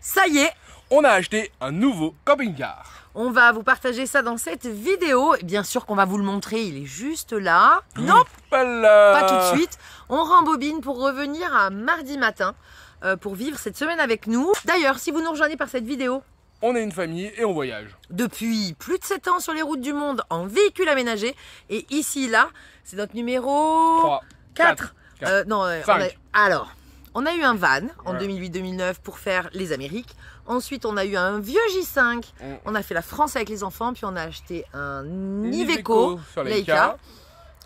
Ça y est, on a acheté un nouveau camping-car. on va vous partager ça dans cette vidéo. Bien sûr qu'on va vous le montrer, il est juste là. Non, pas tout de suite. On rembobine pour revenir à mardi matin pour vivre cette semaine avec nous. D'ailleurs, si vous nous rejoignez par cette vidéo, on est une famille et on voyage. Depuis plus de 7 ans sur les routes du monde en véhicule aménagé. Et ici, là, c'est notre numéro 3, 4. 4, Non, 5. On a eu un van en 2008-2009 pour faire les Amériques. Ensuite, on a eu un vieux J5. On a fait la France avec les enfants. Puis on a acheté un Iveco sur Leica.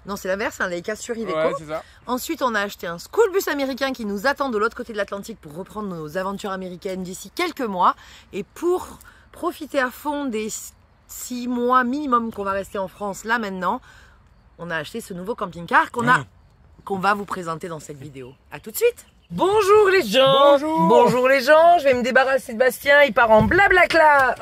Non, c'est l'inverse, un Leica sur Iveco. Ouais, c'est ça. Ensuite, on a acheté un school bus américain qui nous attend de l'autre côté de l'Atlantique pour reprendre nos aventures américaines d'ici quelques mois. Et pour profiter à fond des 6 mois minimum qu'on va rester en France là maintenant, on a acheté ce nouveau camping-car qu'on va vous présenter dans cette vidéo. À tout de suite. Bonjour les gens. Bonjour les gens. Je vais me débarrasser de Bastien. Il part en Blablacar.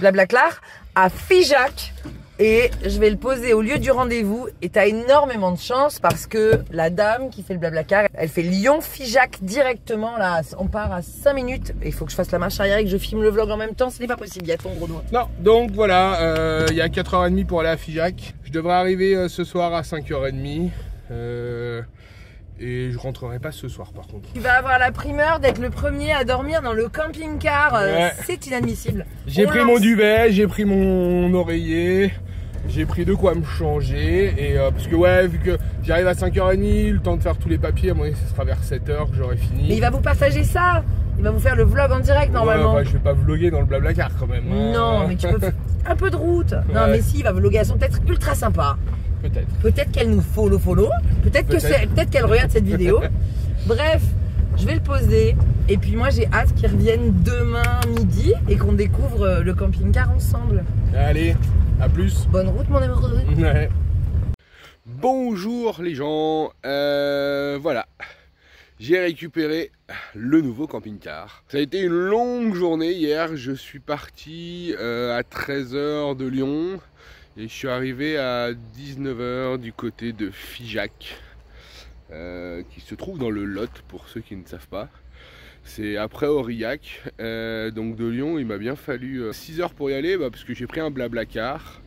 Blablacar à Figeac. Et je vais le poser au lieu du rendez-vous. Et t'as énormément de chance parce que la dame qui fait le Blablacar, elle fait Lyon-Figeac directement. Là, on part à 5 minutes. Et il faut que je fasse la marche arrière et que je filme le vlog en même temps. Ce n'est pas possible. Il y a ton gros doigt. Non, donc voilà, il y a 4h30 pour aller à Figeac. Je devrais arriver ce soir à 5h30. Et je rentrerai pas ce soir par contre. Tu vas avoir la primeur d'être le premier à dormir dans le camping-car. Ouais. C'est inadmissible. J'ai pris mon duvet, j'ai pris mon oreiller. J'ai pris de quoi me changer et parce que ouais, vu que j'arrive à 5h30, le temps de faire tous les papiers, à mon avis ce sera vers 7h que j'aurai fini. Mais il va vous partager ça. Il va vous faire le vlog en direct normalement. Ouais, je vais pas vlogger dans le Blablacar quand même. Non, mais tu peux faire un peu de route. Ouais. Non, mais si, il va vlogger. Elles sont peut-être ultra sympas. Peut-être. Peut-être qu'elle nous follow. Peut-être qu'elle regarde cette vidéo. Bref, je vais le poser. Et puis moi j'ai hâte qu'ils reviennent demain midi et qu'on découvre le camping-car ensemble. Allez, à plus. Bonne route mon amoureux. Ouais. Bonjour les gens. Voilà. J'ai récupéré le nouveau camping-car. Ça a été une longue journée hier. Je suis parti à 13h de Lyon. Et je suis arrivé à 19h du côté de Figeac, qui se trouve dans le Lot pour ceux qui ne savent pas. C'est après Aurillac, donc de Lyon, il m'a bien fallu 6 heures pour y aller, parce que j'ai pris un Blablacar.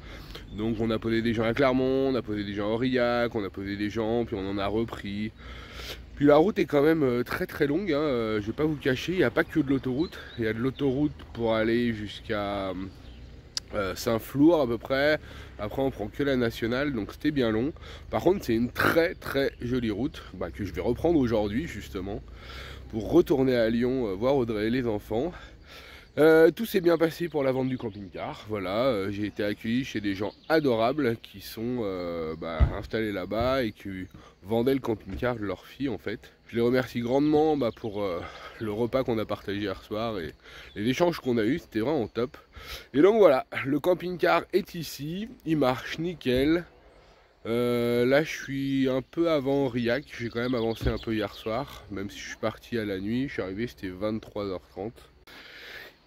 Donc on a posé des gens à Clermont, on a posé des gens à Aurillac, on a posé des gens, puis on en a repris. Puis la route est quand même très très longue, hein. Je vais pas vous le cacher, il n'y a pas que de l'autoroute. Il y a de l'autoroute pour aller jusqu'à Saint-Flour à peu près. Après on prend que la nationale, donc c'était bien long. Par contre c'est une très très jolie route que je vais reprendre aujourd'hui justement pour retourner à Lyon voir Audrey et les enfants. Tout s'est bien passé pour la vente du camping-car. Voilà, j'ai été accueilli chez des gens adorables qui sont installés là-bas et qui vendaient le camping-car de leur fille en fait. Je les remercie grandement pour le repas qu'on a partagé hier soir et l'échange qu'on a eu, c'était vraiment top. Et donc voilà, le camping-car est ici, il marche nickel. Là je suis un peu avant Aurillac, j'ai quand même avancé un peu hier soir, même si je suis parti à la nuit, je suis arrivé c'était 23h30.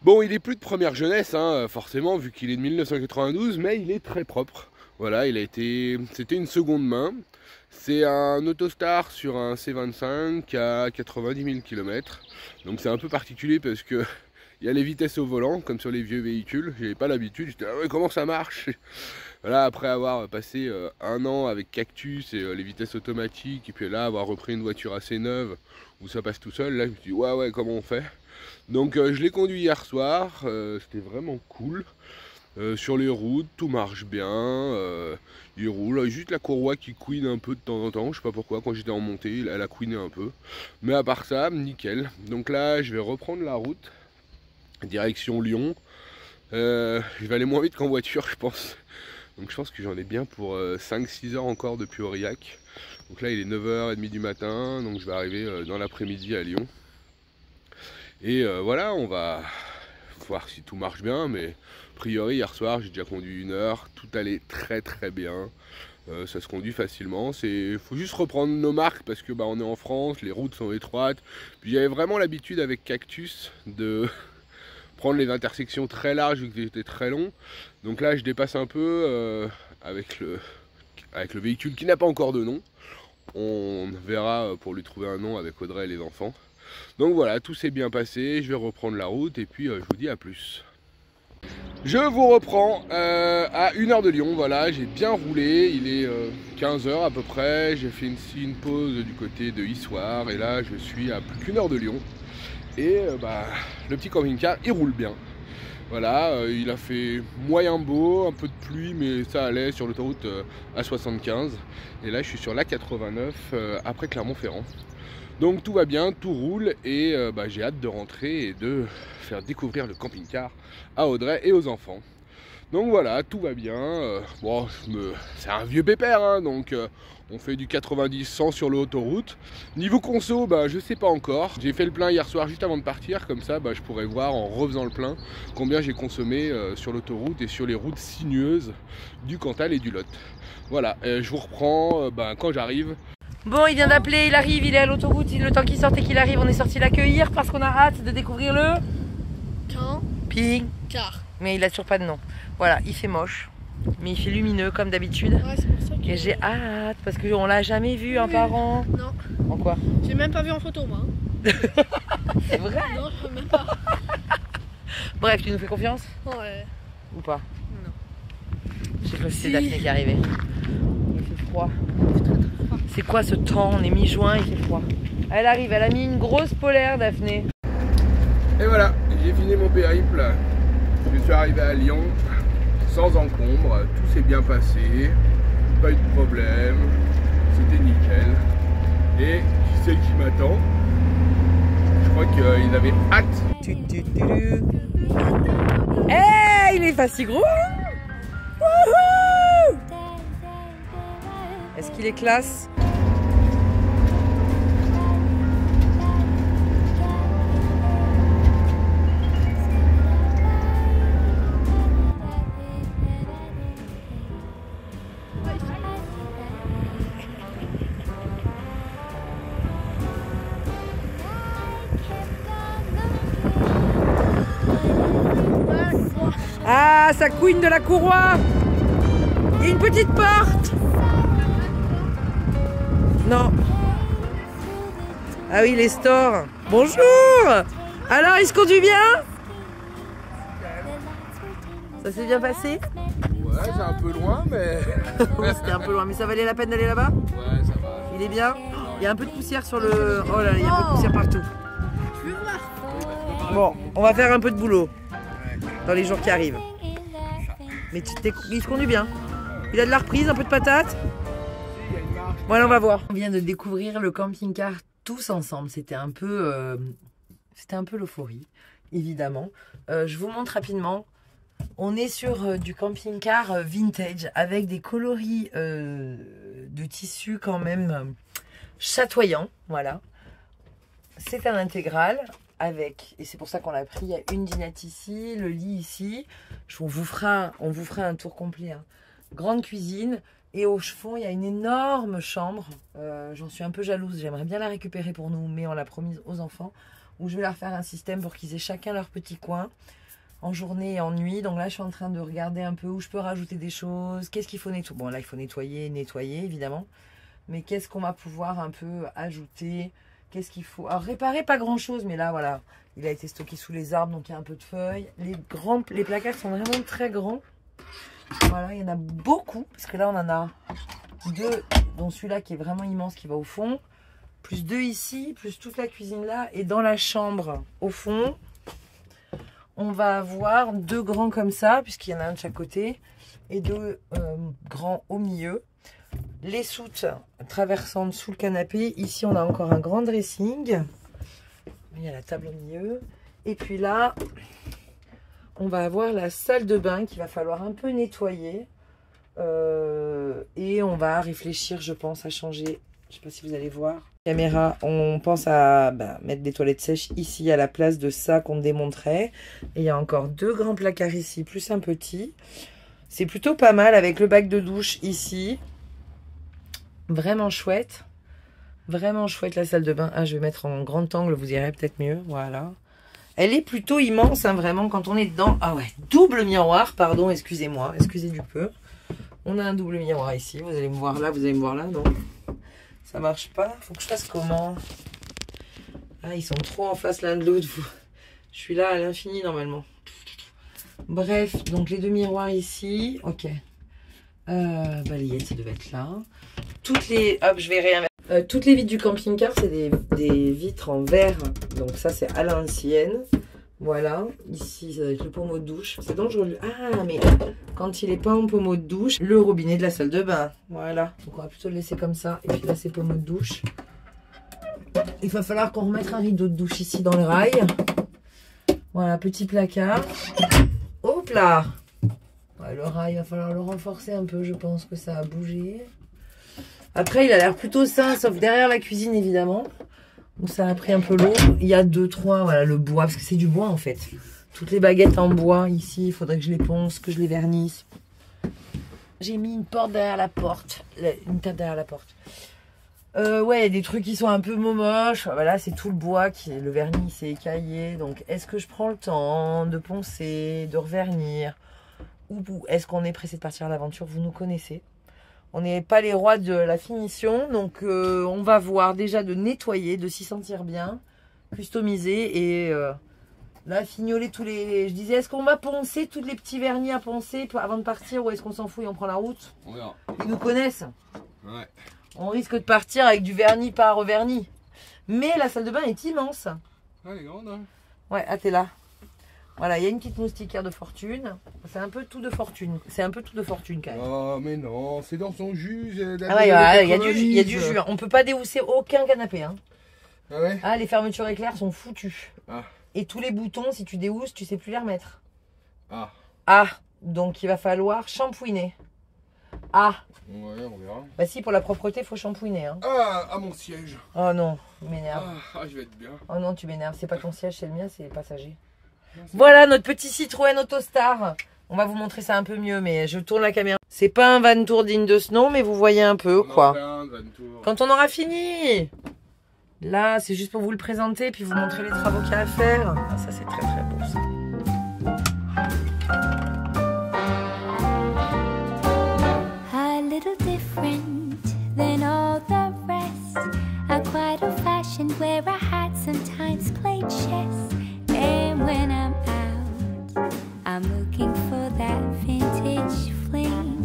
Bon, il est plus de première jeunesse, hein, forcément, vu qu'il est de 1992, mais il est très propre. Voilà, c'était une seconde main. C'est un Autostar sur un C25 à 90 000 km. Donc c'est un peu particulier parce que il y a les vitesses au volant, comme sur les vieux véhicules. J'avais pas l'habitude, j'étais ah ouais, comment ça marche? Voilà, après avoir passé un an avec Cactus et les vitesses automatiques, et puis là avoir repris une voiture assez neuve où ça passe tout seul, là je me suis dit ouais comment on fait? Donc je l'ai conduit hier soir, c'était vraiment cool. Sur les routes, tout marche bien, il roule, juste la courroie qui couine un peu de temps en temps, je sais pas pourquoi, quand j'étais en montée, elle a couiné un peu. Mais à part ça, nickel. Donc là, je vais reprendre la route, direction Lyon. Je vais aller moins vite qu'en voiture, je pense. Donc je pense que j'en ai bien pour 5-6 heures encore depuis Aurillac. Donc là, il est 9h30 du matin, donc je vais arriver dans l'après-midi à Lyon. Et voilà, on va voir si tout marche bien, mais a priori hier soir j'ai déjà conduit 1 heure, tout allait très très bien, ça se conduit facilement. Il faut juste reprendre nos marques parce que on est en France, les routes sont étroites. Puis j'avais vraiment l'habitude avec Cactus de prendre les intersections très larges vu que c'était très long. Donc là je dépasse un peu avec le véhicule qui n'a pas encore de nom. On verra pour lui trouver un nom avec Audrey et les enfants. Donc voilà, tout s'est bien passé, je vais reprendre la route et puis je vous dis à plus. Je vous reprends à 1 heure de Lyon, voilà, j'ai bien roulé, il est 15 h à peu près, j'ai fait une pause du côté de Issoire et là je suis à plus qu'1 heure de Lyon. Et le petit camping-car il roule bien. Voilà, il a fait moyen beau, un peu de pluie mais ça allait sur l'autoroute à 75. Et là je suis sur la 89 après Clermont-Ferrand. Donc tout va bien, tout roule et j'ai hâte de rentrer et de faire découvrir le camping-car à Audrey et aux enfants. Donc voilà, tout va bien. Bon, c'est un vieux pépère, hein, donc on fait du 90-100 sur l'autoroute. Niveau conso, je sais pas encore. J'ai fait le plein hier soir juste avant de partir, comme ça je pourrais voir en refaisant le plein combien j'ai consommé sur l'autoroute et sur les routes sinueuses du Cantal et du Lot. Voilà, je vous reprends quand j'arrive. Bon, il vient d'appeler, il arrive, il est à l'autoroute, le temps qu'il sorte et qu'il arrive, on est sorti l'accueillir parce qu'on a hâte de découvrir le camping-car. Mais il a toujours pas de nom. Voilà, il fait moche, mais il fait lumineux comme d'habitude. Ouais, c'est pour ça que... Et j'ai hâte parce qu'on l'a jamais vu un parent. Non. En quoi? J'ai même pas vu en photo moi. C'est vrai? Non, même pas. Bref, tu nous fais confiance? Ouais. Ou pas? Non. Je sais pas si c'est Daphné qui est arrivée. Il fait froid. Il fait très très froid. C'est quoi ce temps? On est mi-juin, il fait froid. Elle arrive, elle a mis une grosse polaire, Daphné. Et voilà, j'ai fini mon périple. Je suis arrivé à Lyon sans encombre, tout s'est bien passé, pas eu de problème, c'était nickel. Et qui c'est qui m'attend? Je crois qu'il avait hâte. Hey, il est pas si gros. Est-ce qu'il est classe? Ah, ça couine de la courroie. Il y a une petite porte. Non. Ah oui, les stores. Bonjour. Alors, il se conduit bien? Ça s'est bien passé? Ouais, c'est un peu loin, mais... Oui, c'était un peu loin, mais ça valait la peine d'aller là-bas? Ouais, ça va. Il est bien? Il y a un peu de poussière sur le... Oh là, il y a un peu de poussière partout. Je veux voir. Bon, on va faire un peu de boulot dans les jours qui arrivent. Mais il se conduit bien. Il a de la reprise, un peu de patate. Voilà, on va voir. On vient de découvrir le camping-car tous ensemble. C'était un peu l'euphorie, évidemment. Je vous montre rapidement. On est sur du camping-car vintage avec des coloris de tissu quand même chatoyants. Voilà. C'est un intégral. Avec, et c'est pour ça qu'on l'a pris, il y a une dinette ici, le lit ici. On vous fera un tour complet. Hein. Grande cuisine. Et au fond, il y a une énorme chambre. J'en suis un peu jalouse. J'aimerais bien la récupérer pour nous, mais on l'a promise aux enfants. Où je vais leur faire un système pour qu'ils aient chacun leur petit coin. En journée et en nuit. Donc là, je suis en train de regarder un peu où je peux rajouter des choses. Qu'est-ce qu'il faut nettoyer? Bon, là, il faut nettoyer, évidemment. Mais qu'est-ce qu'on va pouvoir un peu ajouter? Qu'est-ce qu'il faut? Alors, réparer, pas grand-chose, mais là, voilà. Il a été stocké sous les arbres, donc il y a un peu de feuilles. Les placards sont vraiment très grands. Voilà, il y en a beaucoup. Parce que là, on en a 2, dont celui-là qui est vraiment immense, qui va au fond. Plus 2 ici, plus toute la cuisine là. Et dans la chambre, au fond, on va avoir 2 grands comme ça, puisqu'il y en a un de chaque côté. Et 2 grands au milieu. Les soutes traversantes sous le canapé. Ici, on a encore un grand dressing. Il y a la table au milieu. Et puis là, on va avoir la salle de bain qu'il va falloir un peu nettoyer. Et on va réfléchir, je pense, à changer. Je ne sais pas si vous allez voir. Caméra, on pense à mettre des toilettes sèches ici à la place de ça qu'on démonterait. Et il y a encore 2 grands placards ici, plus un petit. C'est plutôt pas mal avec le bac de douche ici. Vraiment chouette. Vraiment chouette la salle de bain. Ah, je vais mettre en grand angle, vous irez peut-être mieux. Voilà. Elle est plutôt immense, hein, vraiment, quand on est dedans. Ah ouais, double miroir, pardon, excusez-moi, excusez du peu. On a un double miroir ici. Vous allez me voir là, non. Ça marche pas. Faut que je fasse comment? Ah, ils sont trop en face l'un de l'autre. Je suis là à l'infini normalement. Bref, donc les deux miroirs ici. Ok. Balayette, ça devait être là. Toutes les... Hop, je vais réinverser. Toutes les vitres du camping-car, c'est des vitres en verre. Donc ça, c'est à l'ancienne. Voilà. Ici, ça doit être le pommeau de douche. C'est dangereux. Ah, mais quand il n'est pas en pommeau de douche, le robinet de la salle de bain. Voilà. Donc on va plutôt le laisser comme ça. Et puis là, c'est pommeau de douche. Il va falloir qu'on remette un rideau de douche ici dans le rail. Voilà, petit placard. Hop là! Ouais, le rail, il va falloir le renforcer un peu. Je pense que ça a bougé. Après, il a l'air plutôt sain, sauf derrière la cuisine, évidemment. Où ça a pris un peu l'eau. Il y a 2, 3, voilà, le bois, parce que c'est du bois, en fait. Toutes les baguettes en bois, ici, il faudrait que je les ponce, que je les vernisse. J'ai mis une porte derrière la porte. Une table derrière la porte. Ouais, il y a des trucs qui sont un peu moches. Voilà, c'est tout le bois, le vernis s'est écaillé. Donc, est-ce que je prends le temps de poncer, de revernir? Ou est-ce qu'on est pressé de partir à l'aventure? Vous nous connaissez. On n'est pas les rois de la finition. Donc, on va voir déjà de nettoyer, de s'y sentir bien, customiser et là, fignoler tous les... Je disais, est-ce qu'on va poncer tous les petits vernis à poncer avant de partir ou est-ce qu'on s'en fout et on prend la route? On verra. Ils nous connaissent. Ouais. On risque de partir avec du vernis pas reverni. Mais la salle de bain est immense. Ah, elle est grande, hein. Ouais, ah, t'es là. Voilà, il y a une petite moustiquaire de fortune. C'est un peu tout de fortune. C'est un peu tout de fortune quand même. Oh, mais non, c'est dans son jus. Ah ouais, il y a du jus. On peut pas déhousser aucun canapé. Hein. Ah ouais? Ah, les fermetures éclairs sont foutues. Ah. Et tous les boutons, si tu déhousses, tu sais plus les remettre. Ah. Ah, donc il va falloir shampouiner. Ah. Ouais, on verra. Bah si, pour la propreté, il faut shampouiner. Hein. Ah, à mon siège. Oh non, il m'énerve. Je vais être bien. Oh non, tu m'énerves. C'est pas ton siège, c'est le mien, c'est les passagers. Voilà notre petit Citroën Autostar. On va vous montrer ça un peu mieux, mais je tourne la caméra. C'est pas un van tour digne de ce nom, mais vous voyez un peu quoi. Quand on aura fini. Là, c'est juste pour vous le présenter, puis vous montrer les travaux qu'il y a à faire. Ah, ça, c'est très très beau ça. A little different than all the rest. I'm quite old-fashioned where I had sometimes played chess. And when I'm out, I'm looking for that vintage fling.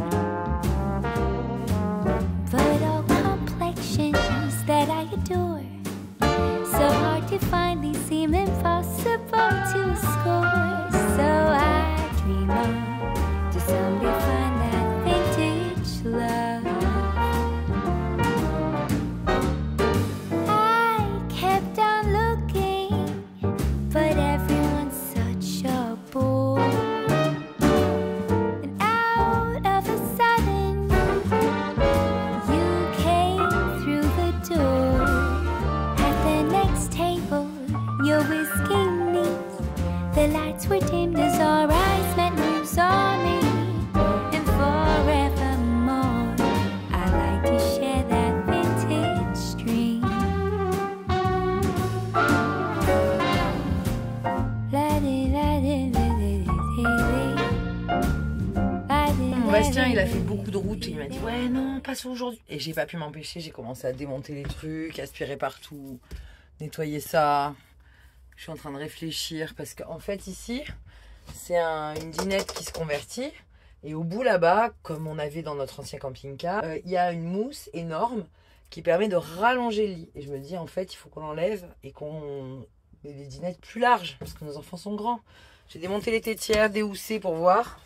But all complexions that I adore, so hard to find, these seem impossible to score. So I dream on to someday find that vintage love. I kept on looking, but everyone's such a bore. And out of a sudden, you came through the door. At the next table, your whiskey neat. The lights were dimmed as our eyes met moves on me. And forevermore, I like to share that vintage dream. Bastien, il a fait beaucoup de routes et il m'a dit ouais non, passons aujourd'hui. Et j'ai pas pu m'empêcher, j'ai commencé à démonter les trucs, aspirer partout, nettoyer ça. Je suis en train de réfléchir parce qu'en fait ici, c'est une dinette qui se convertit. Et au bout là-bas, comme on avait dans notre ancien camping-car, il y a une mousse énorme qui permet de rallonger le lit. Et je me dis en fait, il faut qu'on l'enlève et qu'on ait des dinettes plus larges parce que nos enfants sont grands. J'ai démonté les tétières, déhoussé pour voir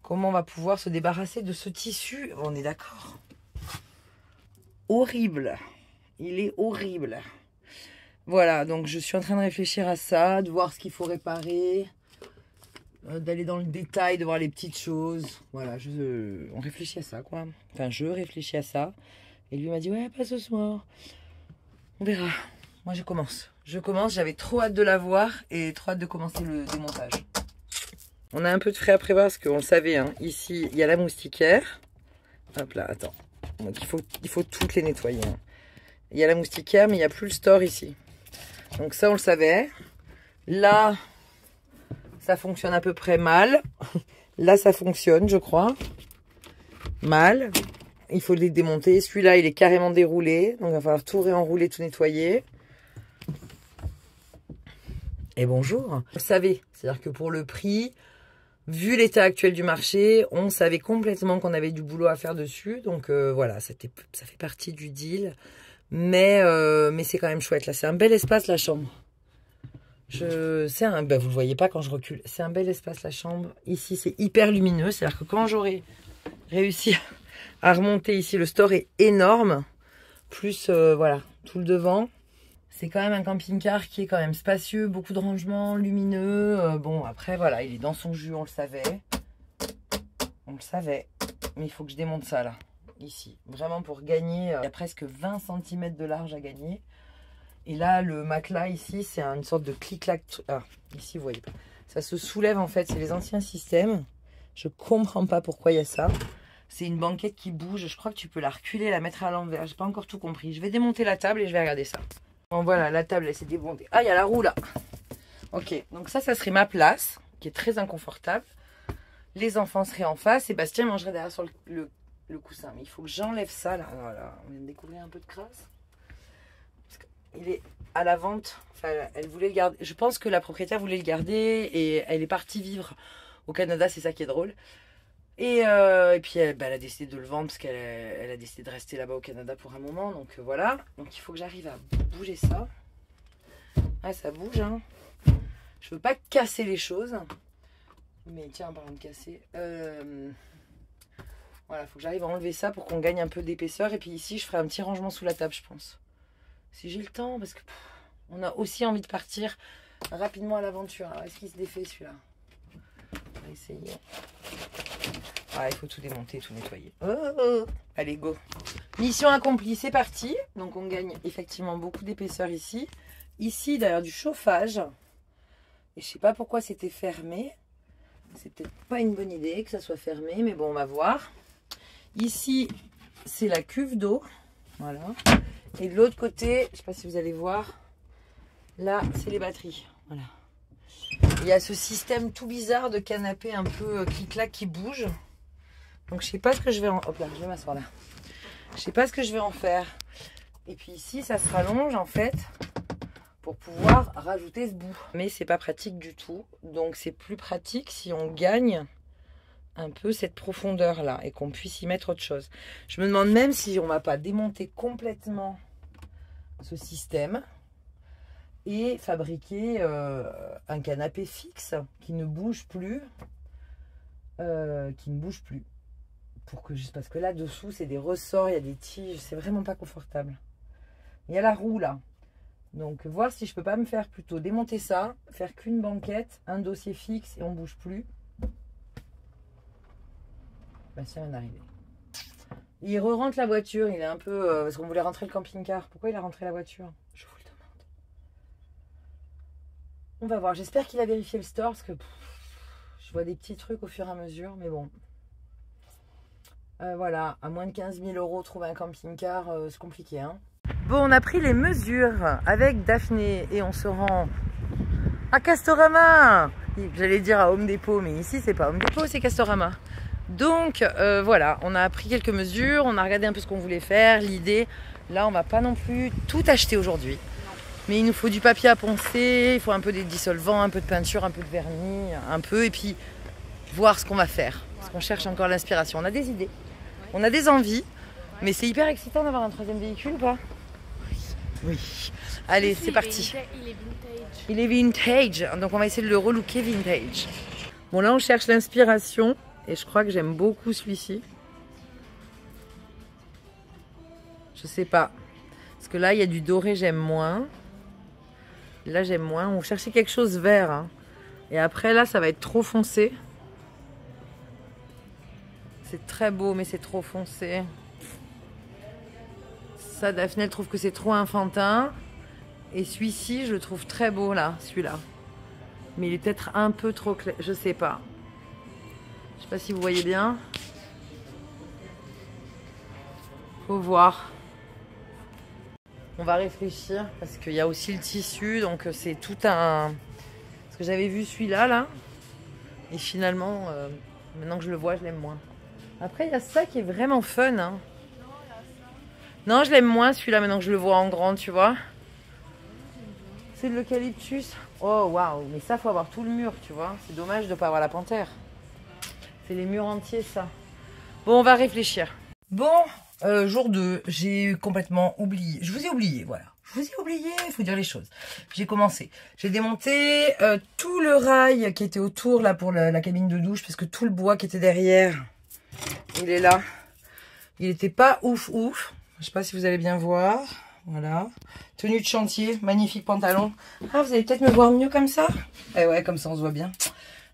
comment on va pouvoir se débarrasser de ce tissu. On est d'accord. Horrible. Il est horrible. Voilà, donc je suis en train de réfléchir à ça, de voir ce qu'il faut réparer, d'aller dans le détail, de voir les petites choses. Voilà, on réfléchit à ça, quoi. Enfin, je réfléchis à ça. Et lui m'a dit, ouais, pas ce soir. On verra. Moi, je commence. J'avais trop hâte de la voir et trop hâte de commencer le démontage. On a un peu de frais à prévoir parce qu'on le savait, hein. Ici, il y a la moustiquaire. Hop là, attends. Donc, il faut toutes les nettoyer. Hein. Il y a la moustiquaire, mais il n'y a plus le store ici. Donc ça, on le savait. Là, ça fonctionne à peu près mal. Là, ça fonctionne, je crois. Mal. Il faut les démonter. Celui-là, il est carrément déroulé. Donc, il va falloir tout réenrouler, tout nettoyer. Et bonjour. On savait, c'est-à-dire que pour le prix, vu l'état actuel du marché, on savait complètement qu'on avait du boulot à faire dessus. Donc voilà, ça fait partie du deal. Mais c'est quand même chouette. Là, c'est un bel espace, la chambre. Vous le voyez pas quand je recule. C'est un bel espace, la chambre. Ici, c'est hyper lumineux. C'est-à-dire que quand j'aurai réussi à remonter ici, le store est énorme. Plus, voilà, tout le devant. C'est quand même un camping-car qui est quand même spacieux, beaucoup de rangements, lumineux. Bon, après, voilà, il est dans son jus, on le savait. On le savait. Mais il faut que je démonte ça, là. Ici. Vraiment pour gagner. Il y a presque 20 cm de large à gagner. Et là, le matelas, ici, c'est une sorte de clic-clac. Ah, ici, vous voyez pas. Ça se soulève, en fait. C'est les anciens systèmes. Je comprends pas pourquoi il y a ça. C'est une banquette qui bouge. Je crois que tu peux la reculer, la mettre à l'envers. J'ai pas encore tout compris. Je vais démonter la table et je vais regarder ça. Bon, voilà, la table, elle s'est démontée. Ah, il y a la roue, là. Ok, donc ça serait ma place, qui est très inconfortable. Les enfants seraient en face. Sébastien mangerait derrière sur le coussin. Mais il faut que j'enlève ça, là. Voilà, on vient de découvrir un peu de crasse. Il est à la vente. Enfin, elle voulait le garder. Je pense que la propriétaire voulait le garder et elle est partie vivre au Canada. C'est ça qui est drôle. Et puis elle a décidé de le vendre parce qu'elle a décidé de rester là-bas au Canada pour un moment. Donc voilà. Donc il faut que j'arrive à bouger ça. Ah, ça bouge, hein. Je veux pas casser les choses. Mais tiens, en parlant de casser. Voilà, il faut que j'arrive à enlever ça pour qu'on gagne un peu d'épaisseur. Et puis ici, je ferai un petit rangement sous la table, je pense. Si j'ai le temps, parce que on a aussi envie de partir rapidement à l'aventure. Alors, est-ce qu'il se défait celui-là? On va essayer. Ah, il faut tout démonter, tout nettoyer. Oh. Allez, go. Mission accomplie, c'est parti. Donc, on gagne effectivement beaucoup d'épaisseur ici. Ici, d'ailleurs, du chauffage. Et je sais pas pourquoi c'était fermé. C'est peut-être pas une bonne idée que ça soit fermé, mais bon, on va voir. Ici, c'est la cuve d'eau. Voilà. Et de l'autre côté, je ne sais pas si vous allez voir, là, c'est les batteries. Voilà. Il y a ce système tout bizarre de canapé un peu clic-clac qui bouge. Donc, je ne sais pas ce que je vais en... Hop là, je vais m'asseoir là. Je ne sais pas ce que je vais en faire. Et puis ici, ça se rallonge, en fait, pour pouvoir rajouter ce bout. Mais c'est pas pratique du tout. Donc, c'est plus pratique si on gagne un peu cette profondeur là et qu'on puisse y mettre autre chose. Je me demande même si on va pas démonter complètement ce système et fabriquer un canapé fixe qui ne bouge plus pour que juste parce que là dessous c'est des ressorts, il y a des tiges, c'est vraiment pas confortable. Il y a la roue là, donc voir si je peux pas me faire plutôt démonter ça, faire qu'une banquette, un dossier fixe et on bouge plus. Bastien vient d'arriver. Il re-rentre la voiture, il est un peu... parce qu'on voulait rentrer le camping-car. Pourquoi il a rentré la voiture? Je vous le demande. On va voir. J'espère qu'il a vérifié le store parce que je vois des petits trucs au fur et à mesure. Mais bon. Voilà. À moins de 15 000 €, trouver un camping-car, c'est compliqué. Hein. Bon, on a pris les mesures avec Daphné et on se rend à Castorama. J'allais dire à Home Depot, mais ici, c'est pas Home Depot, c'est Castorama. Donc voilà, on a pris quelques mesures, on a regardé un peu ce qu'on voulait faire, l'idée. Là, on va pas non plus tout acheter aujourd'hui. Mais il nous faut du papier à poncer, il faut un peu des dissolvants, un peu de peinture, un peu de vernis, un peu, et puis voir ce qu'on va faire. Parce qu'on cherche encore l'inspiration. On a des idées, on a des envies, mais c'est hyper excitant d'avoir un troisième véhicule ou pas? Oui. Allez, c'est parti. Il est vintage, donc on va essayer de le relooker vintage. Bon, là, on cherche l'inspiration. Et je crois que j'aime beaucoup celui-ci. Je sais pas. Parce que là, il y a du doré, j'aime moins. Là, j'aime moins. On cherchait quelque chose vert. Hein. Et après, là, ça va être trop foncé. C'est très beau, mais c'est trop foncé. Ça, Daphné, elle trouve que c'est trop enfantin. Et celui-ci, je le trouve très beau, là, celui-là. Mais il est peut-être un peu trop clair. Je sais pas. Je sais pas si vous voyez bien. Faut voir. On va réfléchir parce qu'il y a aussi le tissu, donc c'est tout un... Parce que j'avais vu celui-là, là. Et finalement, maintenant que je le vois, je l'aime moins. Après, il y a ça qui est vraiment fun. Hein. Non, je l'aime moins celui-là maintenant que je le vois en grand, tu vois. C'est de l'eucalyptus. Oh waouh, mais ça faut avoir tout le mur, tu vois. C'est dommage de pas avoir la panthère. C'est les murs entiers ça. Bon, on va réfléchir. Bon, jour 2, j'ai complètement oublié. Je vous ai oublié, voilà. Je vous ai oublié, il faut dire les choses. J'ai commencé. J'ai démonté tout le rail qui était autour là pour la cabine de douche parce que tout le bois qui était derrière, il est là. Il était pas ouf. Je sais pas si vous allez bien voir. Voilà. Tenue de chantier, magnifique pantalon. Ah, vous allez peut-être me voir mieux comme ça? Eh ouais, comme ça on se voit bien.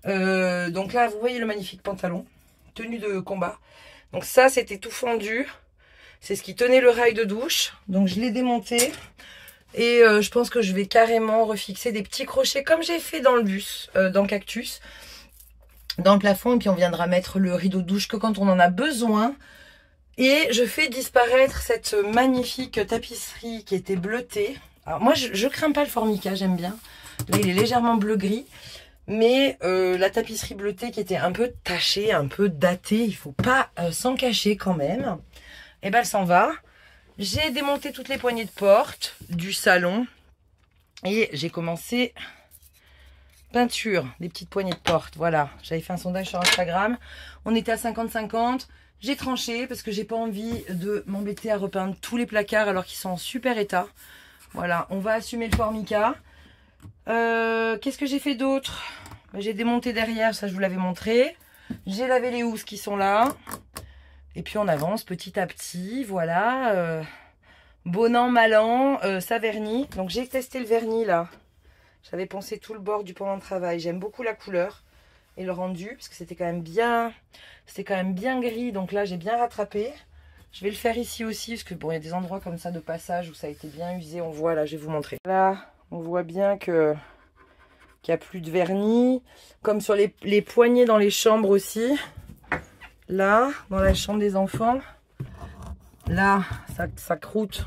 Donc là, vous voyez le magnifique pantalon. Tenue de combat. Donc ça, c'était tout fendu. C'est ce qui tenait le rail de douche. Donc je l'ai démonté. Et je pense que je vais carrément refixer des petits crochets comme j'ai fait dans le bus, dans le cactus, dans le plafond. Et puis on viendra mettre le rideau de douche que quand on en a besoin. Et je fais disparaître cette magnifique tapisserie qui était bleutée. Alors moi, je crains pas le formica, j'aime bien. Là, il est légèrement bleu-gris. Mais la tapisserie bleutée qui était un peu tachée, un peu datée, il faut pas s'en cacher quand même. Et ben elle s'en va. J'ai démonté toutes les poignées de porte du salon. Et j'ai commencé peinture, des petites poignées de porte. Voilà, j'avais fait un sondage sur Instagram. On était à 50-50. J'ai tranché parce que j'ai pas envie de m'embêter à repeindre tous les placards alors qu'ils sont en super état. Voilà, on va assumer le formica. Qu'est-ce que j'ai fait d'autre? J'ai démonté derrière, ça je vous l'avais montré. J'ai lavé les housses qui sont là. Et puis on avance petit à petit, voilà. Bon an, mal an, ça vernit. Donc j'ai testé le vernis là. J'avais poncé tout le bord du pendant de travail. J'aime beaucoup la couleur et le rendu parce que c'était quand même bien gris. Donc là j'ai bien rattrapé. Je vais le faire ici aussi parce que bon, il y a des endroits comme ça de passage où ça a été bien usé. On voit là, je vais vous montrer. Là, on voit bien que qu'il n'y a plus de vernis. Comme sur les poignées dans les chambres aussi. Là, dans la chambre des enfants. Là, ça croûte.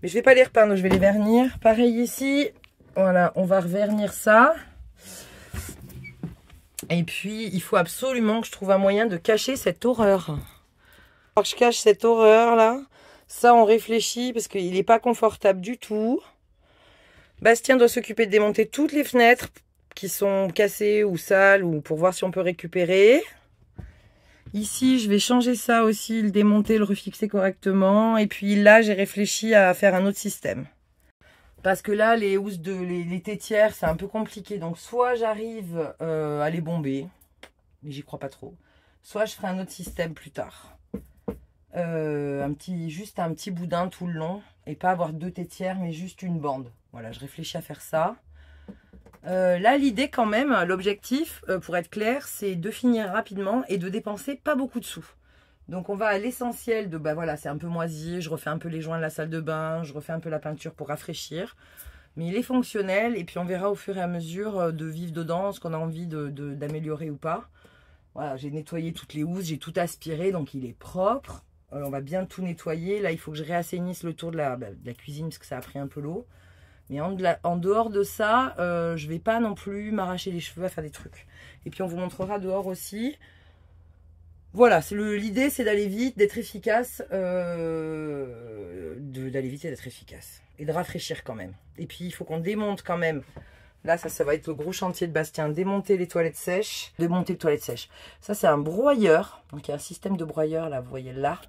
Mais je vais pas les repeindre, je vais les vernir. Pareil ici. Voilà, on va revernir ça. Et puis, il faut absolument que je trouve un moyen de cacher cette horreur. Alors, je cache cette horreur là. Ça, on réfléchit parce qu'il n'est pas confortable du tout. Bastien doit s'occuper de démonter toutes les fenêtres qui sont cassées ou sales ou pour voir si on peut récupérer. Ici, je vais changer ça aussi, le démonter, le refixer correctement. Et puis là, j'ai réfléchi à faire un autre système. Parce que là, les housses les tétières, c'est un peu compliqué. Donc, soit j'arrive à les bomber, mais j'y crois pas trop. Soit je ferai un autre système plus tard. Juste un petit boudin tout le long. Et pas avoir deux tétières, mais juste une bande. Voilà, je réfléchis à faire ça. Là, l'idée quand même, l'objectif, pour être clair, c'est de finir rapidement et de dépenser pas beaucoup de sous. Donc, on va à l'essentiel de, bah voilà, c'est un peu moisi, je refais un peu les joints de la salle de bain, je refais un peu la peinture pour rafraîchir. Mais il est fonctionnel et puis on verra au fur et à mesure de vivre dedans ce qu'on a envie d'améliorer ou pas. Voilà, j'ai nettoyé toutes les housses, j'ai tout aspiré, donc il est propre. On va bien tout nettoyer. Là, il faut que je réassainisse le tour de la cuisine parce que ça a pris un peu l'eau. Mais en dehors de ça, je vais pas non plus m'arracher les cheveux à faire des trucs. Et puis on vous montrera dehors aussi. Voilà, l'idée c'est d'aller vite, d'être efficace, d'aller vite et d'être efficace. Et de rafraîchir quand même. Et puis il faut qu'on démonte quand même. Là, ça va être le gros chantier de Bastien. Démonter les toilettes sèches. Démonter les toilettes sèches. Ça, c'est un broyeur. Donc il y a un système de broyeur là, vous voyez là.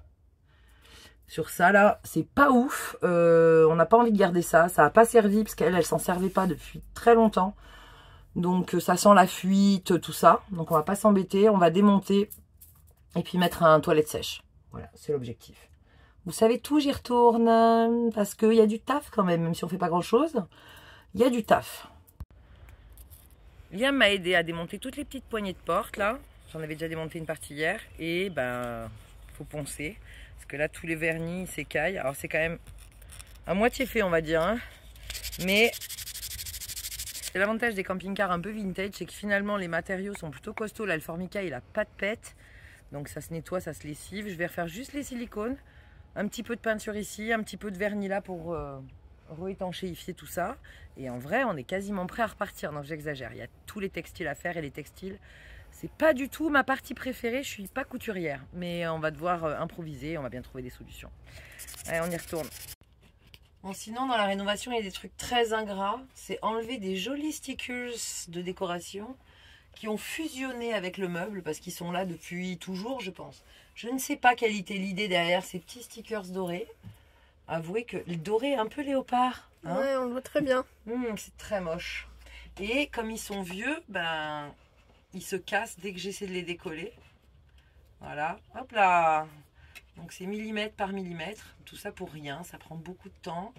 Sur ça là, c'est pas ouf. On n'a pas envie de garder ça. Ça n'a pas servi parce qu'elle s'en servait pas depuis très longtemps. Donc ça sent la fuite, tout ça. Donc on va pas s'embêter. On va démonter et puis mettre un toilette sèche. Voilà, c'est l'objectif. Vous savez tout, j'y retourne parce qu'il y a du taf quand même si on fait pas grand chose. Il y a du taf. Liam m'a aidé à démonter toutes les petites poignées de porte là. J'en avais déjà démonté une partie hier. Et ben, faut poncer. Parce que là, tous les vernis s'écaillent. Alors, c'est quand même à moitié fait, on va dire. Hein. Mais c'est l'avantage des camping-cars un peu vintage, c'est que finalement, les matériaux sont plutôt costauds. Là, le formica, il a pas de pète. Donc, ça se nettoie, ça se lessive. Je vais refaire juste les silicones. Un petit peu de peinture ici, un petit peu de vernis là pour réétanchéifier tout ça. Et en vrai, on est quasiment prêt à repartir. Non, j'exagère. Il y a tous les textiles à faire et les textiles, c'est pas du tout ma partie préférée. Je suis pas couturière, mais on va devoir improviser. On va bien trouver des solutions. Allez, on y retourne. Bon, sinon, dans la rénovation, il y a des trucs très ingrats. C'est enlever des jolis stickers de décoration qui ont fusionné avec le meuble parce qu'ils sont là depuis toujours, je pense. Je ne sais pas quelle était l'idée derrière ces petits stickers dorés. Avouez que le doré est un peu léopard. Hein, Ouais, on le voit très bien. c'est très moche. Et comme ils sont vieux, ben, ils se cassent dès que j'essaie de les décoller. Voilà, hop là. Donc c'est millimètre par millimètre. Tout ça pour rien, ça prend beaucoup de temps.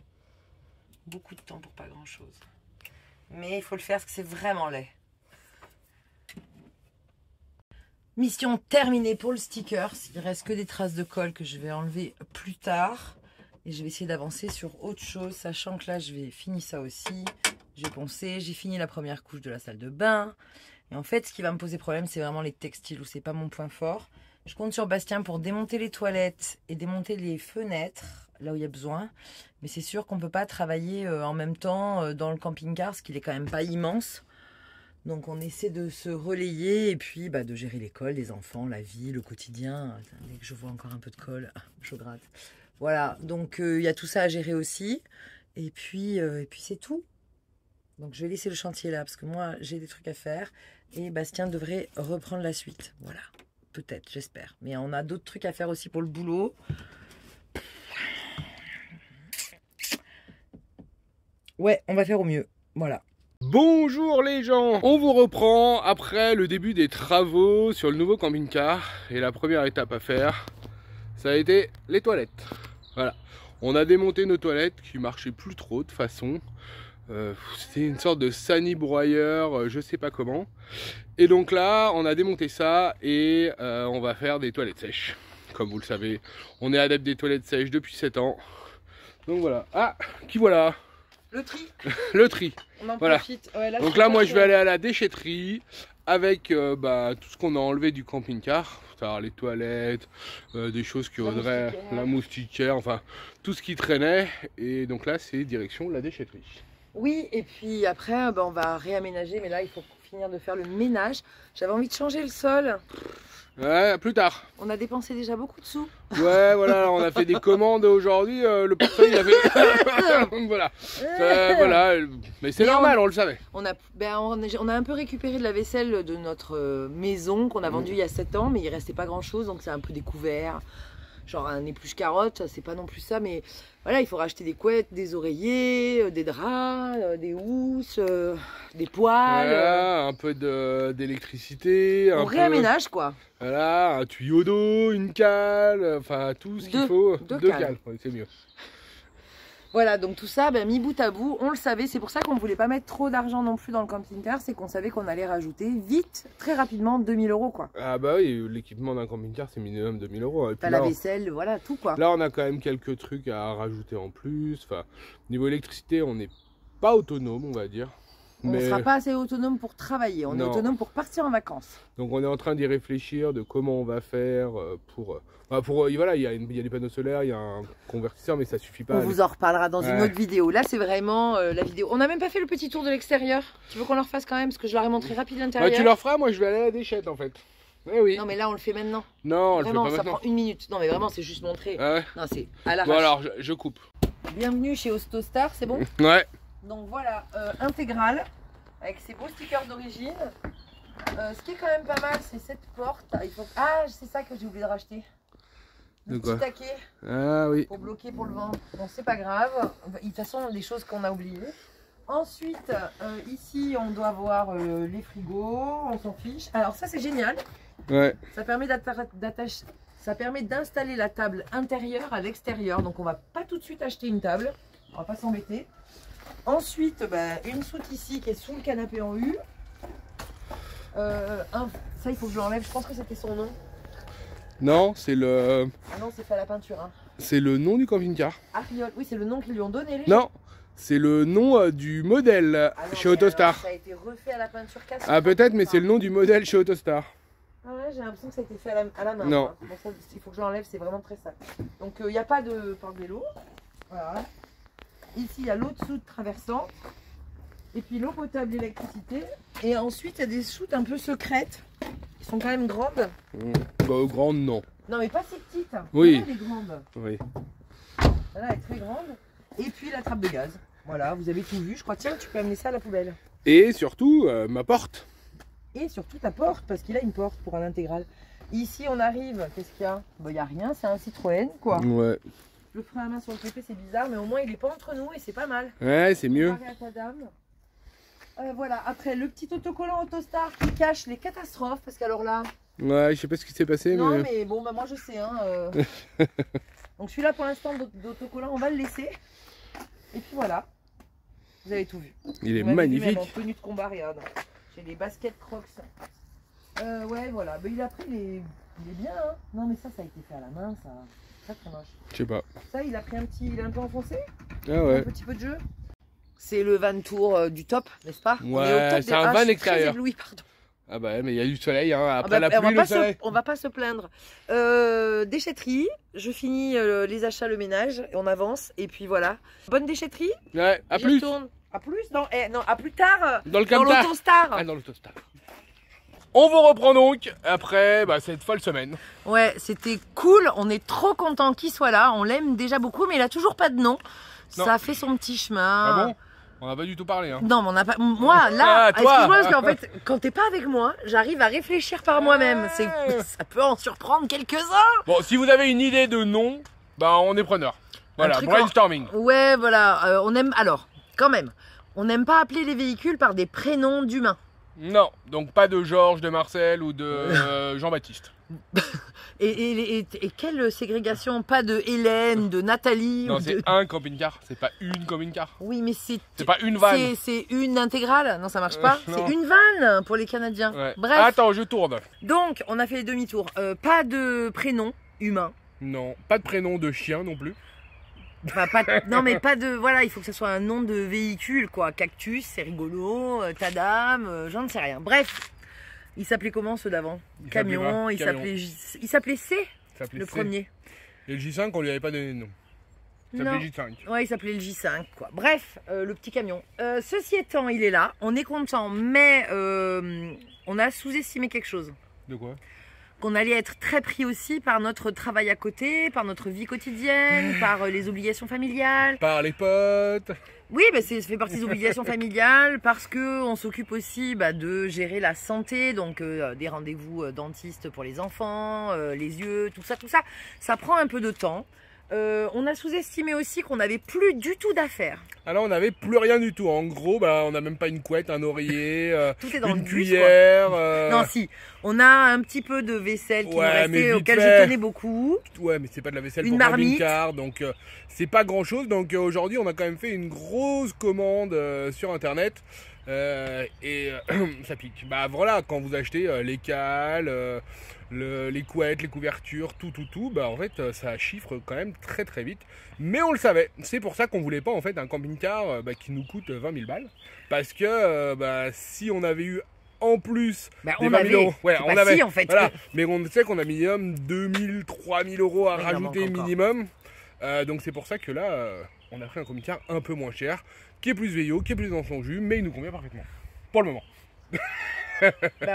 Beaucoup de temps pour pas grand chose. Mais il faut le faire parce que c'est vraiment laid. Mission terminée pour le sticker. Il reste que des traces de colle que je vais enlever plus tard. Et je vais essayer d'avancer sur autre chose, sachant que là je vais finir ça aussi. J'ai poncé, j'ai fini la première couche de la salle de bain. Et en fait, ce qui va me poser problème, c'est vraiment les textiles où c'est pas mon point fort. Je compte sur Bastien pour démonter les toilettes et démonter les fenêtres, là où il y a besoin. Mais c'est sûr qu'on ne peut pas travailler en même temps dans le camping-car, parce qu'il est quand même pas immense. Donc on essaie de se relayer et puis de gérer l'école, les enfants, la vie, le quotidien. Dès que je vois encore un peu de colle, je gratte. Voilà, donc il y a tout ça à gérer aussi. Et puis c'est tout. Donc je vais laisser le chantier là, parce que moi j'ai des trucs à faire. Et Bastien devrait reprendre la suite. Voilà. Peut-être, j'espère. Mais on a d'autres trucs à faire aussi pour le boulot. Ouais, on va faire au mieux. Voilà. Bonjour les gens, on vous reprend après le début des travaux sur le nouveau camping-car. Et la première étape à faire, ça a été les toilettes. Voilà, on a démonté nos toilettes qui marchaient plus trop de toute façon. C'était une sorte de sani-broyeur, je sais pas comment. Et donc là, on a démonté ça et on va faire des toilettes sèches. Comme vous le savez, on est adepte des toilettes sèches depuis 7 ans. Donc voilà. Ah, qui voilà? Le tri. Le tri. On en Voilà. profite. Ouais, Donc là, moi, je vais aller à la déchetterie avec tout ce qu'on a enlevé du camping-car. C'est-à-dire les toilettes, des choses qui auraient la moustiquaire, enfin tout ce qui traînait. Et donc là, c'est direction la déchetterie. Oui, et puis après, on va réaménager. Mais là, il faut finir de faire le ménage. J'avais envie de changer le sol. Ouais, plus tard. On a dépensé déjà beaucoup de sous. Ouais, voilà, on a fait des commandes aujourd'hui. Le portefeuille, il avait. Donc voilà. Voilà. Mais c'est normal, on le savait. On a un peu récupéré de la vaisselle de notre maison qu'on a vendue il y a 7 ans, mais il restait pas grand chose, donc c'est un peu découvert. Genre un épluche carotte, c'est pas non plus ça, mais voilà, il faut racheter des couettes, des oreillers, des draps, des housses, des poêles. Voilà, un peu d'électricité. On réaménage quoi. Voilà, un tuyau d'eau, une cale, enfin tout ce qu'il faut. Deux cales, ouais, c'est mieux. Voilà, donc tout ça, mis bout à bout, on le savait. C'est pour ça qu'on ne voulait pas mettre trop d'argent non plus dans le camping-car. C'est qu'on savait qu'on allait rajouter vite, très rapidement, 2000 € quoi. Ah bah oui, l'équipement d'un camping-car, c'est minimum 2000 €. Et puis la vaisselle, voilà, tout quoi. Là, on a quand même quelques trucs à rajouter en plus. Enfin, niveau électricité, on n'est pas autonome, on va dire. On ne sera pas assez autonome pour travailler, on est autonome pour partir en vacances. Donc on est en train d'y réfléchir de comment on va faire pour voilà, il y a des panneaux solaires, il y a un convertisseur, mais ça suffit pas. On vous en reparlera dans une autre vidéo. Là c'est vraiment la vidéo. On n'a même pas fait le petit tour de l'extérieur. Tu veux qu'on le refasse quand même, parce que je leur ai montré rapide l'intérieur. Tu leur feras, moi je vais aller à la déchette en fait. Eh oui. Non mais là on le fait maintenant. Non, on le fait pas maintenant. maintenant. Ça prend 1 minute. Non mais vraiment c'est juste montrer. Ah ouais. Non c'est à l'arrache. Bon alors je coupe. Bienvenue chez Hostostar, c'est bon? Ouais. Donc voilà, intégral, avec ses beaux stickers d'origine. Ce qui est quand même pas mal, c'est cette porte. Ah, c'est ça que j'ai oublié de racheter. Le petit taquet. Ah oui. Pour bloquer pour le vent. Bon, c'est pas grave. De toute façon, des choses qu'on a oubliées. Ensuite, ici, on doit voir les frigos. On s'en fiche. Alors ça, c'est génial. Ouais. Ça permet d'installer la table intérieure à l'extérieur. Donc on va pas tout de suite acheter une table. On va pas s'embêter. Ensuite, une soute ici qui est sous le canapé en U. Ça, il faut que je l'enlève. Je pense que c'était son nom. Non, c'est le. Ah non, c'est fait à la peinture. Hein. C'est le nom du camping-car. Ariol. Oui, c'est le nom qu'ils lui ont donné. Les non, c'est le nom du modèle chez Autostar. Ça a été refait à la peinture cassée. Ah peut-être, mais c'est le nom du modèle chez Autostar. Ah ouais, j'ai l'impression que ça a été fait à la main. Non. Bon, ça, il faut que je l'enlève, c'est vraiment très sale. Donc il n'y a pas de porte-vélo. Voilà. Ici, il y a l'eau de soude traversante. Et puis l'eau potable, l'électricité. Et ensuite, il y a des soutes un peu secrètes. Qui sont quand même grandes. Grandes, non. Non, mais pas si petites. Oui. Elle est grande. Oui. Là, elle est très grande. Et puis la trappe de gaz. Voilà, vous avez tout vu. Je crois, tiens, tu peux amener ça à la poubelle. Et surtout, ma porte. Et surtout ta porte, parce qu'il a une porte pour un intégral. Ici, on arrive. Qu'est-ce qu'il y a? Il n'y a rien, c'est un Citroën, quoi. Ouais. Le frein à main sur le côté, c'est bizarre, mais au moins, il est pas entre nous et c'est pas mal. Ouais, c'est mieux. Comparé à ta dame. Voilà, après, le petit autocollant Autostar qui cache les catastrophes, parce qu'alors là... Ouais, je sais pas ce qui s'est passé, Non, mais... mais bon, bah moi, je sais, hein. Donc, celui-là, pour l'instant, d'autocollant, on va le laisser. Et puis voilà. Vous avez tout vu. Il est Vous m'avez vu magnifique. même en tenue de combat, regarde. J'ai les baskets Crocs. Ouais, voilà. Mais il a pris les... Il est bien, hein. Non, mais ça a été fait à la main, ça. C'est très moche. Je sais pas. Ça, il a pris un petit... Il est un peu enfoncé. Ah Un ouais. petit peu de jeu. C'est le van tour du top, n'est-ce pas? On Ouais, est au top c'est des- un Ah, van je suis extérieur. très éblouie, pardon. Ah bah mais il y a du soleil, hein. Ah Après bah, la pluie, le soleil. on va pas se plaindre. Déchetterie, je finis les achats, le ménage, et on avance. Et puis voilà. Bonne déchetterie. Ouais, à J'y plus. retourne. À plus? Non, non, à plus tard. Dans le Dans Camtar. l'autostar. Ah, dans l'autostar. On vous reprend donc après cette folle semaine. Ouais, c'était cool. On est trop content qu'il soit là. On l'aime déjà beaucoup, mais il a toujours pas de nom. Non. Ça fait son petit chemin. Ah bon? On n'a pas du tout parlé, hein. Non, mais on n'a pas. Moi, là, Ah, toi. excuse-moi, parce qu'en fait, quand t'es pas avec moi, j'arrive à réfléchir par moi-même. Ça peut en surprendre quelques-uns. Bon, si vous avez une idée de nom, bah on est preneur. Voilà, truc brainstorming. Ouais, voilà. On aime. Alors, quand même, on n'aime pas appeler les véhicules par des prénoms d'humains. Non, donc pas de Georges, de Marcel ou de Jean-Baptiste. Et quelle ségrégation? Pas de Hélène, de Nathalie. Non, ou c'est de... un camping-car, c'est pas une camping-car. Oui, mais c'est. C'est pas une vanne. C'est une intégrale. Non, ça marche pas. non. C'est une vanne pour les Canadiens. Ouais. Bref. Attends, je tourne. Donc, on a fait les demi-tours. Pas de prénom humain. Non, pas de prénom de chien non plus. Enfin, non, mais pas de. Voilà, il faut que ce soit un nom de véhicule, quoi. Cactus, c'est rigolo. Tadam, j'en sais rien. Bref, il s'appelait comment ceux d'avant? Il Camion, s'appelait il Camion. s'appelait il s'appelait C, Ça s'appelait le C. premier. Et le J5, on lui avait pas donné de nom. Ça Non. s'appelait J5. Ouais, il s'appelait le J5, quoi. Bref, le petit camion. Ceci étant, il est là. On est content, mais on a sous-estimé quelque chose. De quoi? Qu'on allait être très pris aussi par notre travail à côté, par notre vie quotidienne, par les obligations familiales. Par les potes. Oui, bah ça fait partie des obligations familiales parce que on s'occupe aussi de gérer la santé, donc des rendez-vous dentistes pour les enfants, les yeux, tout ça. Ça prend un peu de temps. On a sous-estimé aussi qu'on n'avait plus du tout d'affaires. Alors on n'avait plus rien du tout. En gros, on n'a même pas une couette, un oreiller, Tout est dans le une bus, cuillère. Non, si, on a un petit peu de vaisselle qui nous Ouais, mais restait, vite auquel fait. je tenais beaucoup. Ouais, mais c'est pas de la vaisselle Une pour marmite. camping-car, donc c'est pas grand-chose. Donc aujourd'hui, on a quand même fait une grosse commande sur internet. Et ça pique. Bah voilà, quand vous achetez les cales, les couettes, les couvertures, tout, en fait ça chiffre quand même très très vite. Mais on le savait. C'est pour ça qu'on voulait pas en fait un camping-car qui nous coûte 20 000 balles. Parce que si on avait eu en plus des on 20 000 avait. euros, ouais, C'est on pas avait. si, en fait. Voilà. Mais on sait qu'on a minimum 2 000, 3 000 euros à Oui, il en rajouter manque encore. minimum. Donc c'est pour ça que là, on a pris un camping-car un peu moins cher, qui est plus vieillot, qui est plus dans son jus, mais il nous convient parfaitement. Pour le moment.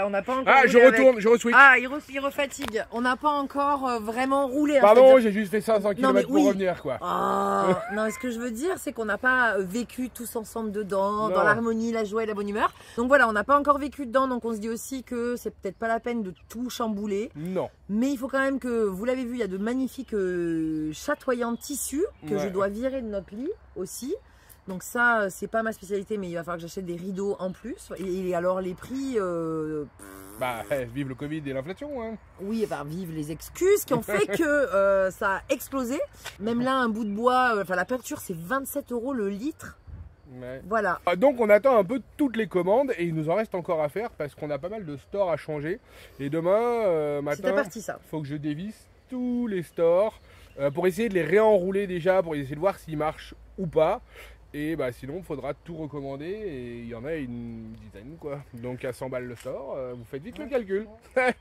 On n'a pas encore. Ah, je roulé avec. retourne, je re-switch. Ah, il refatigue. On n'a pas encore vraiment roulé. hein, Pardon, c'est-à-dire- j'ai juste fait 500 Non, km mais pour oui. revenir, quoi. Ah, non, ce que je veux dire, c'est qu'on n'a pas vécu tous ensemble dedans, Non. dans l'harmonie, la joie et la bonne humeur. Donc voilà, on n'a pas encore vécu dedans, donc on se dit aussi que c'est peut-être pas la peine de tout chambouler. Non. Mais il faut quand même que, vous l'avez vu, il y a de magnifiques chatoyants tissus que Ouais. je dois virer de notre lit aussi. Donc ça, c'est pas ma spécialité, mais il va falloir que j'achète des rideaux en plus. Et alors les prix, Vive le Covid et l'inflation, hein. oui, vive les excuses qui ont fait que ça a explosé. Même là, un bout de bois, la peinture, c'est 27 € le litre. Ouais. Voilà. Donc on attend un peu toutes les commandes et il nous en reste encore à faire parce qu'on a pas mal de stores à changer. Et demain C'était matin, parti ça. faut que je dévisse tous les stores pour essayer de les réenrouler déjà, pour essayer de voir s'ils marchent ou pas. Et sinon, il faudra tout recommander et il y en a une dizaine, quoi. Donc à 100 balles le store, vous faites vite le calcul. 5,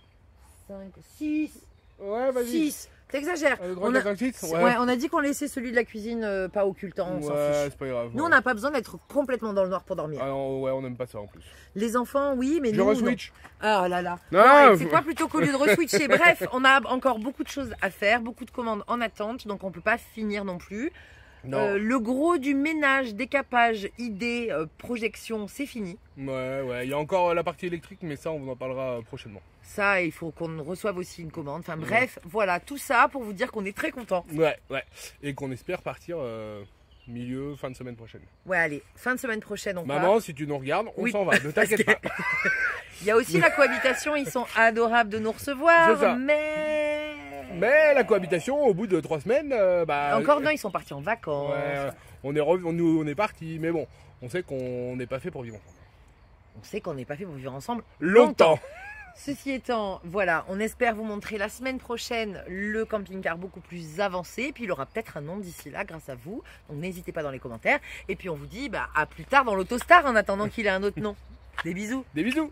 6, Ouais, vas-y. 6. T'exagères. Le grand On a... 86, Ouais, on a dit qu'on laissait celui de la cuisine pas occultant, on s'en Ouais, fiche. c'est pas grave. Nous, ouais. on n'a pas besoin d'être complètement dans le noir pour dormir. Ah non, ouais, on n'aime pas ça en plus. Les enfants, oui, mais Je nous, non. re-switch. Ah là là. Non, Bon, faut- c'est quoi plutôt qu'au lieu de re-switcher? Bref, on a encore beaucoup de choses à faire, beaucoup de commandes en attente, donc on peut pas finir non plus. Non. Le gros du ménage, décapage, idée, projection, c'est fini. Ouais, il y a encore la partie électrique, mais ça, on vous en parlera prochainement. Ça, il faut qu'on reçoive aussi une commande. Enfin bref, voilà, tout ça pour vous dire qu'on est très contents. Ouais. Et qu'on espère partir fin de semaine prochaine. Ouais, allez, fin de semaine prochaine, on part. Maman, si tu nous regardes, on Oui, s'en va, ne t'inquiète pas. Il y a aussi la cohabitation, ils sont adorables de nous recevoir, C'est ça. mais la cohabitation, au bout de 3 semaines, encore non, ils sont partis en vacances. Ouais, on est parti, mais bon, on sait qu'on n'est pas fait pour vivre ensemble. On sait qu'on n'est pas fait pour vivre ensemble Longtemps. Ceci étant, voilà, on espère vous montrer la semaine prochaine le camping-car beaucoup plus avancé. Puis il aura peut-être un nom d'ici là grâce à vous. Donc n'hésitez pas dans les commentaires. Et puis on vous dit à plus tard dans l'Autostar en attendant qu'il ait un autre nom. Des bisous. Des bisous.